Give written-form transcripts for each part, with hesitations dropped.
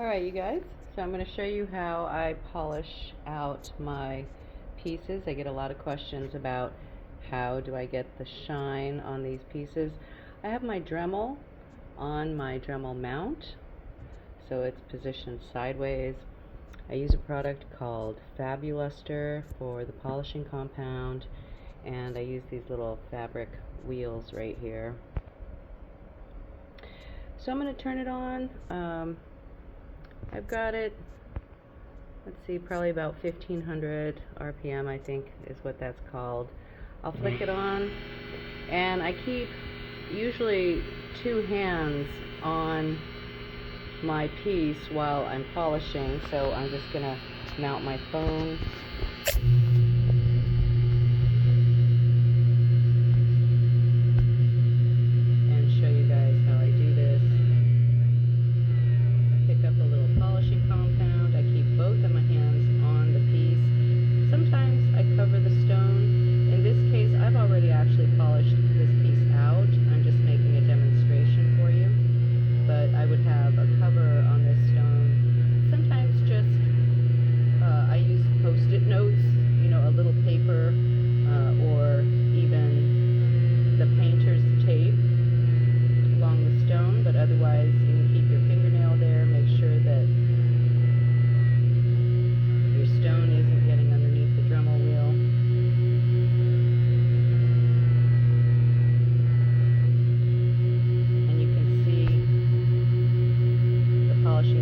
Alright, you guys, so I'm going to show you how I polish out my pieces. I get a lot of questions about how do I get the shine on these pieces. I have my Dremel on my Dremel Mount, so it's positioned sideways. I use a product called Fabuluster for the polishing compound, and I use these little fabric wheels right here. So I'm going to turn it on. I've got it, let's see, probably about 1500 RPM, I think is what that's called. I'll flick it on, and I keep usually two hands on my piece while I'm polishing, so I'm just going to mount my phone.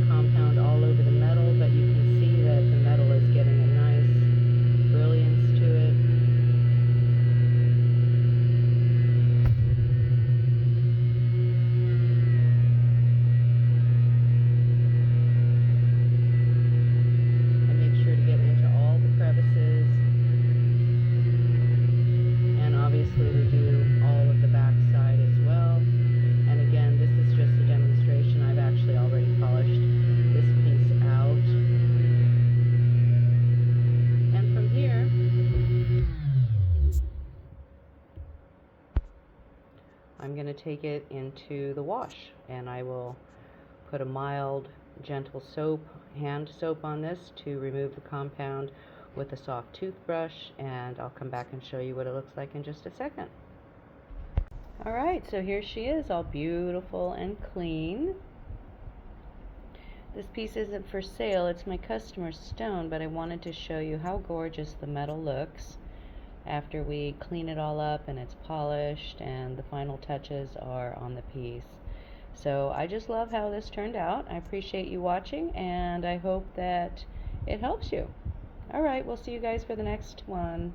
Compound all over the metal, but you can see that the metal is getting a nice brilliance to it. I make sure to get into all the crevices, and obviously we do all of the back side as well. And again, this is just a demonstration. I've actually already polished this piece out. And from here, I'm going to take it into the wash, and I will put a mild, gentle soap, hand soap on this to remove the compound with a soft toothbrush, and I'll come back and show you what it looks like in just a second. Alright, so here she is, all beautiful and clean. This piece isn't for sale, it's my customer's stone, but I wanted to show you how gorgeous the metal looks after we clean it all up and it's polished and the final touches are on the piece. So I just love how this turned out. I appreciate you watching, and I hope that it helps you. Alright, we'll see you guys for the next one.